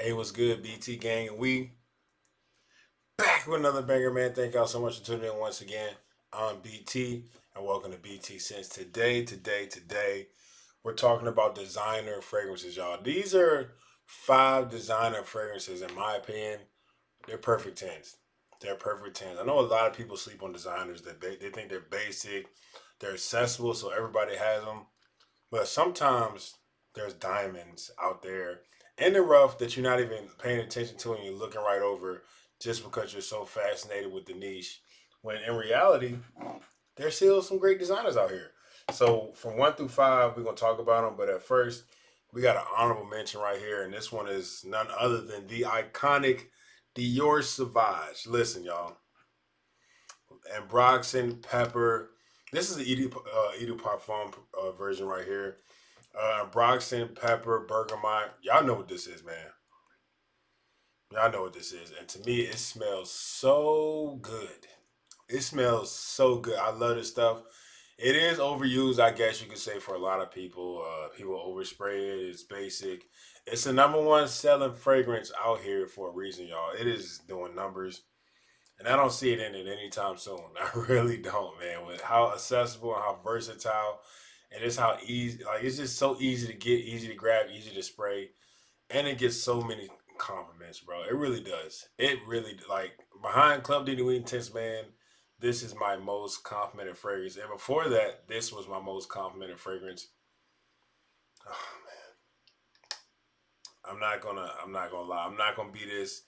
Hey, what's good, BT gang? And we back with another banger, man. Thank y'all so much for tuning in once again. I'm BT, and welcome to BT Sense. Today, we're talking about designer fragrances, y'all. These are five designer fragrances, in my opinion. They're perfect tens. They're perfect tens. I know a lot of people sleep on designers. They think they're basic, they're accessible, so everybody has them. But sometimes there's diamonds out there in the rough that you're not even paying attention to and you're looking right over just because you're so fascinated with the niche. When in reality, there's still some great designers out here. So from one through five, we're gonna talk about them. But at first, we got an honorable mention right here, and this one is none other than the iconic Dior Sauvage. Listen, y'all, and Broxton Pepper. This is the Edu Parfum version right here. Broxton, pepper, bergamot. Y'all know what this is, man. Y'all know what this is. And to me, it smells so good. It smells so good. I love this stuff. It is overused, I guess you could say, for a lot of people. People overspray it. It's basic. It's the number one selling fragrance out here for a reason, y'all. It is doing numbers. And I don't see it ending anytime soon. I really don't, man. With how accessible and how versatile, and it's how easy, like it's just so easy to get, easy to grab, easy to spray, and it gets so many compliments, bro. It really does. It really like behind Club Diddy Ween Intense, man. This is my most complimented fragrance, and before that, this was my most complimented fragrance. Oh man, I'm not gonna lie. I'm not gonna be this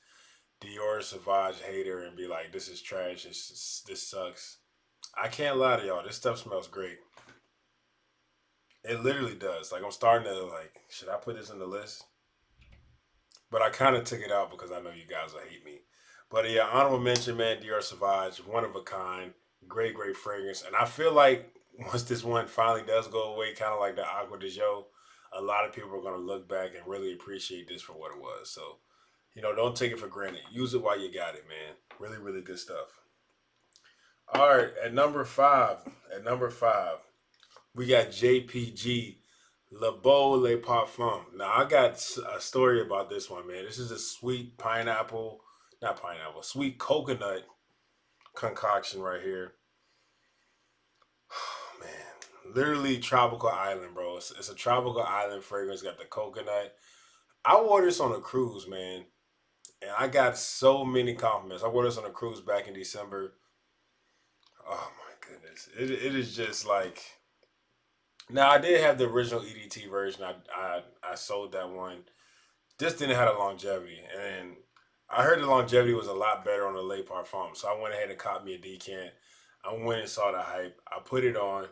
Dior Sauvage hater and be like, this is trash. This sucks. I can't lie to y'all. This stuff smells great. It literally does. Like I'm starting to like, should I put this in the list? But I kind of took it out because I know you guys will hate me. But yeah, honorable mention, man. Dior Sauvage, one of a kind, great fragrance. And I feel like once this one finally does go away, kind of like the Agua de Jo, a lot of people are gonna look back and really appreciate this for what it was. So don't take it for granted. Use it while you got it, man. Really good stuff. All right, at number five. At number five, we got JPG, Le Beau Le Parfum. Now, I got a story about this one, man. This is a sweet pineapple, not pineapple, sweet coconut concoction right here. Man, literally tropical island, bro. It's a tropical island fragrance. Got the coconut. I wore this on a cruise, man, and I got so many compliments. I wore this on a cruise back in December. Oh my goodness, it is just like now I did have the original EDT version. I sold that one. This didn't have a longevity, and I heard the longevity was a lot better on the Le Parfum. So I went ahead and caught me a decant. I went and saw the hype. I put it on,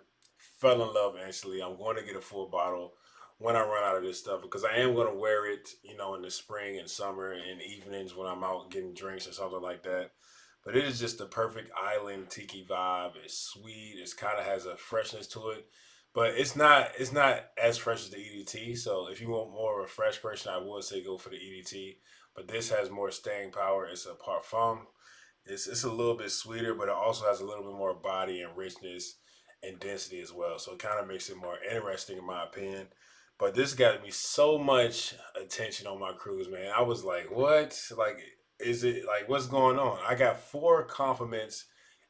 fell in love instantly. I'm going to get a full bottle when I run out of this stuff because I am going to wear it, in the spring and summer and evenings when I'm out getting drinks or something like that. But it is just the perfect island tiki vibe. It's sweet. It's kind of has a freshness to it, but it's not as fresh as the EDT. So if you want more of a fresh person, I would say go for the EDT. But this has more staying power. It's a parfum. It's a little bit sweeter, but it also has a little bit more body and richness and density as well. So it kind of makes it more interesting in my opinion. But this got me so much attention on my cruise, man. I was like, what? Like, is it like what's going on? I got four compliments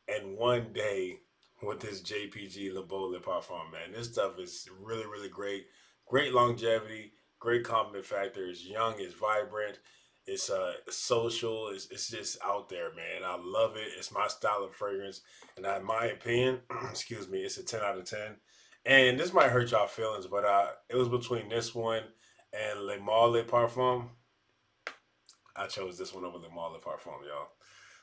in one day with this JPG Le Beau Le Parfum, man. This stuff is really great. Great longevity, great compliment factor. It's young, it's vibrant, it's social, it's just out there, man. I love it. It's my style of fragrance. And in my opinion, excuse me, it's a 10 out of 10. And this might hurt y'all feelings, but it was between this one and Le Male Le Parfum. I chose this one over Le Male Le Parfum, y'all.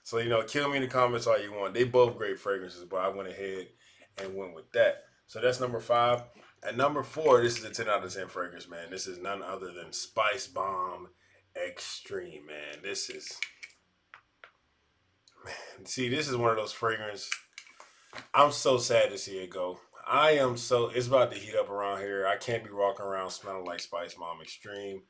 So, kill me in the comments all you want. They both great fragrances, but I went ahead and went with that. So that's number five. At number four, this is a 10 out of 10 fragrance, man. This is none other than Spice Bomb Extreme, man. See, this is one of those fragrances. I'm so sad to see it go. It's about to heat up around here. I can't be walking around smelling like Spice Bomb Extreme.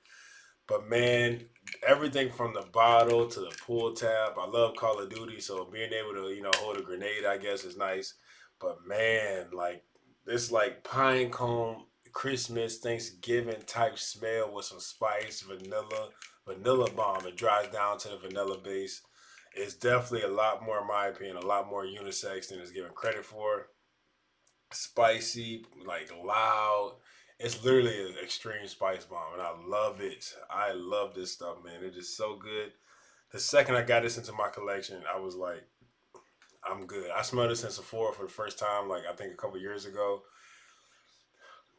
But man, everything from the bottle to the pull tab. I love Call of Duty, so being able to hold a grenade, I guess, is nice. But man, like this, like pine cone Christmas, Thanksgiving type smell with some spice, vanilla bomb. It dries down to the vanilla base. It's definitely a lot more, in my opinion, a lot more unisex than it's given credit for. Spicy, like loud. It's literally an extreme spice bomb, and I love it. I love this stuff, man. It is so good. The second I got this into my collection, I was like, I'm good. I smelled this in Sephora for the first time, like I think a couple years ago.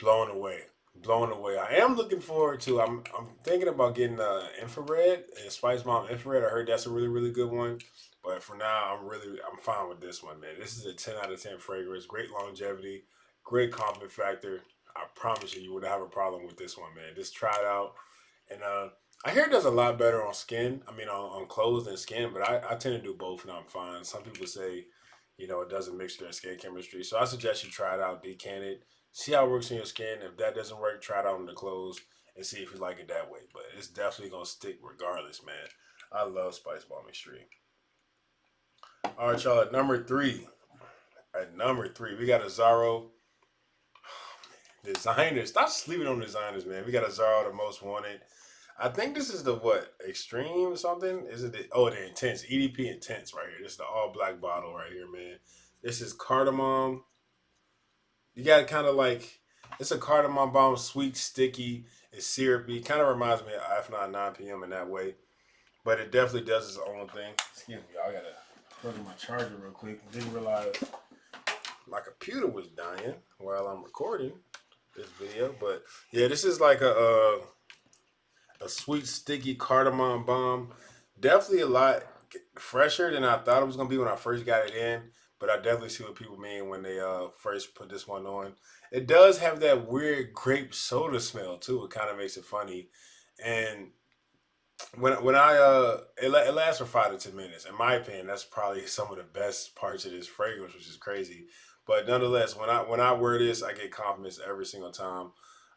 Blown away, blown away. I am looking forward to. I'm thinking about getting infrared and Spice Bomb infrared. I heard that's a really good one. But for now, I'm fine with this one, man. This is a 10 out of 10 fragrance. Great longevity, great compliment factor. I promise you wouldn't have a problem with this one, man. Just try it out. And I hear it does a lot better on skin. I mean, on clothes than skin. But I tend to do both, and I'm fine. Some people say, it doesn't mix their skin chemistry. So I suggest you try it out, decant it, see how it works on your skin. If that doesn't work, try it out on the clothes and see if you like it that way. But it's definitely gonna stick regardless, man. I love Spice Bomb Extreme. All right, y'all. At number three, we got a Zaro designer. Stop sleeping on designers, man. We got a Zaro, the most wanted. I think this is the what extreme or something. Is it the intense EDP intense right here? This is the all black bottle right here, man. This is cardamom. You got kind of like it's a cardamom bomb, sweet, sticky, it's syrupy. Kind of reminds me of F 9 p.m. in that way, but it definitely does its own thing. Excuse me, y'all. I gotta plug in my charger real quick. Didn't realize my computer was dying while I'm recording this video, but yeah, this is like a sweet, sticky cardamom bomb. Definitely a lot fresher than I thought it was gonna be when I first got it in. But I definitely see what people mean when they first put this one on. It does have that weird grape soda smell too. It kind of makes it funny. And when it lasts for 5 to 10 minutes. In my opinion, that's probably some of the best parts of this fragrance, which is crazy. But nonetheless, when I wear this, I get compliments every single time.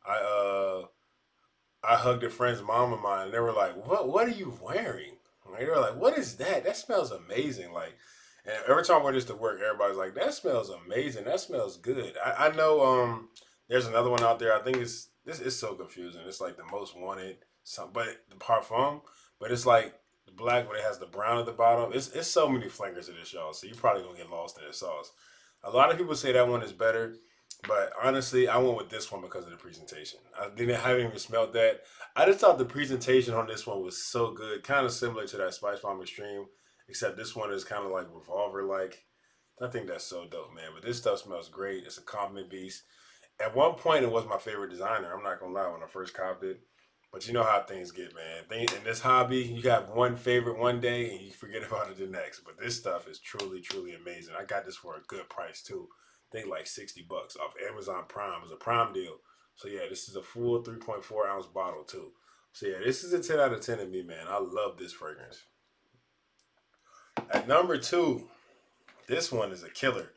I I hugged a friend's mom of mine, and they were like, "What are you wearing?" And they were like, "What is that? That smells amazing!" Like, and every time I wear this to work, everybody's like, "That smells amazing. That smells good." I know there's another one out there. I think this is so confusing. It's like the most wanted, but the parfum, but it's like the black, but it has the brown at the bottom. It's so many flavors of this, y'all. So you're probably gonna get lost in the sauce. A lot of people say that one is better. But honestly, I went with this one because of the presentation. I haven't even smelled that. I just thought the presentation on this one was so good, kind of similar to that Spice Bomb Extreme, except this one is kind of like revolver like. I think that's so dope, man. But this stuff smells great. It's a compliment beast. At one point, it was my favorite designer. I'm not gonna lie when I first copped it. But you know how things get, man. In this hobby, you have one favorite one day and you forget about it the next. But this stuff is truly amazing. I got this for a good price too. I think like $60 off Amazon Prime. It was a Prime deal. So yeah, this is a full 3.4 ounce bottle too. So yeah, this is a 10 out of 10 of me, man. I love this fragrance. At number two, this one is a killer.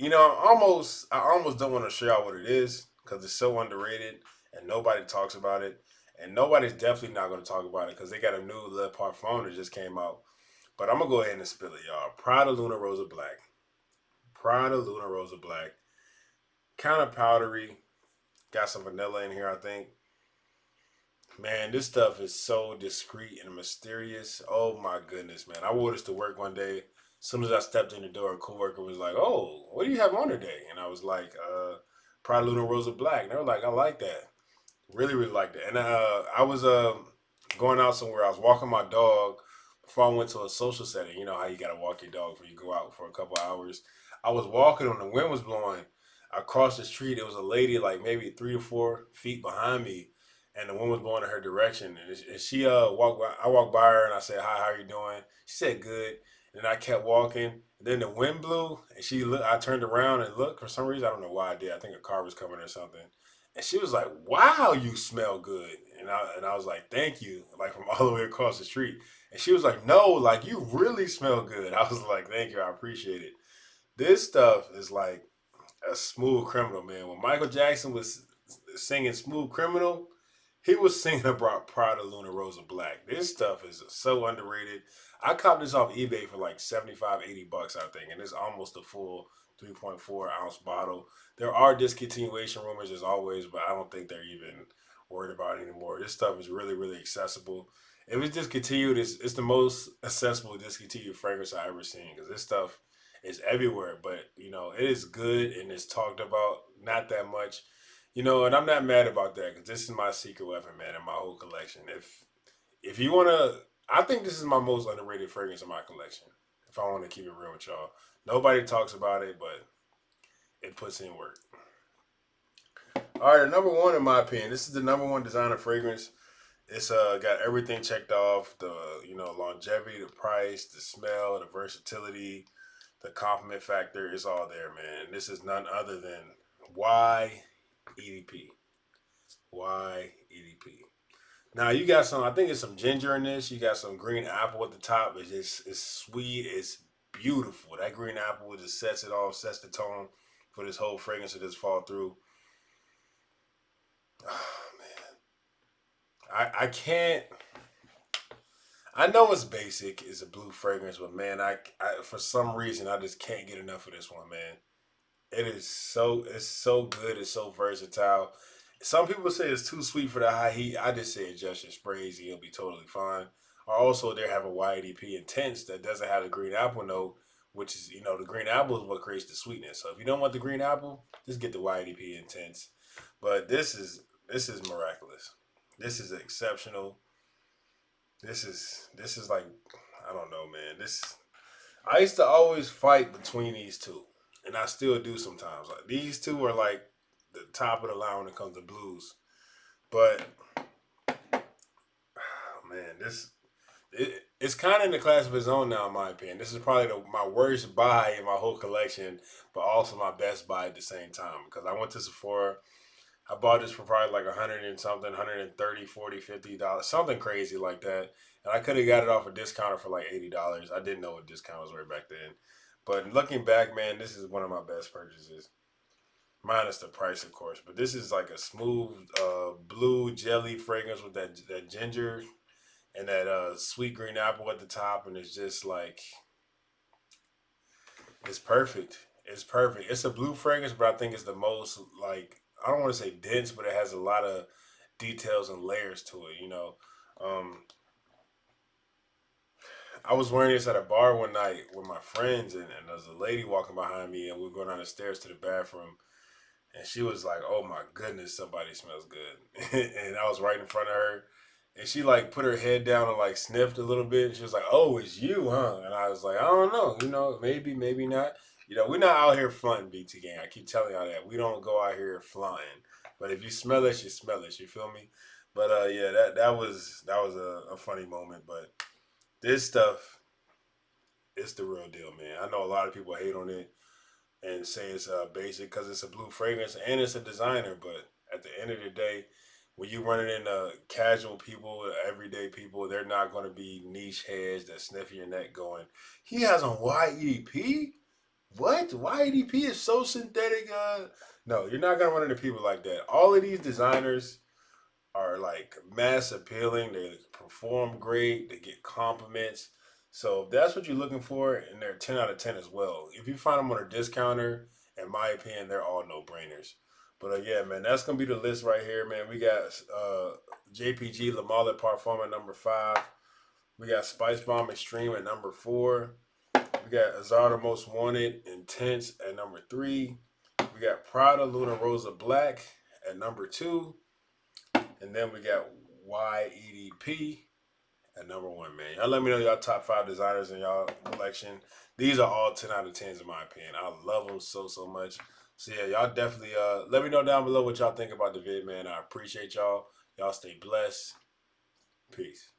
I almost don't want to show y'all what it is because it's so underrated and nobody talks about it. And nobody's definitely not going to talk about it because they got a new Le Parfum that just came out. But I'm going to go ahead and spill it, y'all. Prada Luna Rosa Black. Prada Luna Rosa Black. Kind of powdery. Got some vanilla in here, I think. Man, this stuff is so discreet and mysterious. Oh my goodness, man. I wore this to work one day. As soon as I stepped in the door, a coworker was like, "Oh, what do you have on today?" And I was like, Prada Luna Rosa Black. And they were like, "I like that." Really liked it. And I was going out somewhere. I was walking my dog before I went to a social setting. You know how you gotta walk your dog before you go out for a couple hours. I was walking when the wind was blowing. I crossed the street. It was a lady like maybe 3 to 4 feet behind me, and the wind was blowing in her direction. And she walked by. I walked by her and I said, "Hi, how are you doing?" She said, "Good." And I kept walking. Then the wind blew, and she looked. I turned around and looked for some reason. I don't know why I did. I think a car was coming or something. And she was like, "Wow, you smell good." And I was like, "Thank you," like from all the way across the street. And she was like, "No, like you really smell good." I was like, "Thank you, I appreciate it." This stuff is like a smooth criminal, man. When Michael Jackson was singing Smooth Criminal, he was singing about Prada Luna Rosa Black. This stuff is so underrated. I copped this off eBay for like 75, $80, I think. And it's almost a full 3.4 ounce bottle. There are discontinuation rumors as always, but I don't think they're even worried about it anymore. This stuff is really, really accessible. If it's discontinued, it's the most accessible discontinued fragrance I ever seen because this stuff is everywhere. But it is good and it's talked about not that much. And I'm not mad about that because this is my secret weapon, man, in my whole collection. If you wanna, I think this is my most underrated fragrance in my collection. If I want to keep it real with y'all, nobody talks about it, but it puts in work. All right, number one in my opinion, this is the number one designer fragrance. It's got everything checked off: the longevity, the price, the smell, the versatility, the compliment factor. It's all there, man. This is none other than Y EDP. Y EDP. Now you got some. I think it's some ginger in this. You got some green apple at the top. It's sweet. It's beautiful. That green apple just sets it off, sets the tone for this whole fragrance to just fall through. Oh, man, I can't. I know it's basic. It's a blue fragrance, but man, I for some reason I just can't get enough of this one, man. It's so good. It's so versatile. Some people say it's too sweet for the high heat. I just say adjust your sprays. You'll be totally fine. Or also, they have a YDP Intense that doesn't have the green apple note, which is the green apple is what creates the sweetness. So if you don't want the green apple, just get the YDP Intense. But this is miraculous. This is exceptional. This is like I don't know, man. I used to always fight between these two, and I still do sometimes. Like these two are like the top of the line when it comes to blues. But man, it's kind of in the class of its own now, in my opinion. This is probably my worst buy in my whole collection, but also my best buy at the same time because I went to Sephora. I bought this for probably like 100 and something, 130, 40, $50, something crazy like that. And I could have got it off a discounter for like $80. I didn't know what discount was right back then. But looking back, man, this is one of my best purchases. Minus the price, of course. But this is like a smooth blue jelly fragrance with that ginger and that sweet green apple at the top. And it's just like, it's perfect. It's perfect. It's a blue fragrance, but I think it's the most like, I don't want to say dense, but it has a lot of details and layers to it. Um, I was wearing this at a bar one night with my friends, and there was a lady walking behind me, and we were going down the stairs to the bathroom, and she was like, "Oh my goodness, somebody smells good," and I was right in front of her, and she like put her head down and like sniffed a little bit. She was like, "Oh, it's you, huh?" And I was like, "I don't know, maybe, maybe not." We're not out here flaunting BT gang. I keep telling y'all that we don't go out here flaunting. But if you smell it, you smell it. You feel me? But yeah, that was a funny moment. But this stuff, it's the real deal, man. I know a lot of people hate on it and say it's basic because it's a blue fragrance and it's a designer. But at the end of the day, when you run it into casual people, everyday people, they're not going to be niche heads that sniff your neck going, he has on YEP? What? YEP is so synthetic. No, you're not going to run into people like that. All of these designers are like mass appealing. They perform great. They get compliments. So if that's what you're looking for, and they're 10 out of 10 as well. If you find them on a discounter, in my opinion, they're all no brainers. But yeah, man, that's gonna be the list right here, man. We got JPG Le Male Parfum at number 5. We got Spice Bomb Extreme at number 4. We got Azar Most Wanted Intense at number 3. We got Prada Luna Rosa Black at number 2. And then we got YEDP at number 1, man. Y'all let me know y'all top 5 designers in y'all collection. These are all 10 out of 10s in my opinion. I love them so, so much. So yeah, y'all definitely let me know down below what y'all think about the vid, man. I appreciate y'all. Y'all stay blessed. Peace.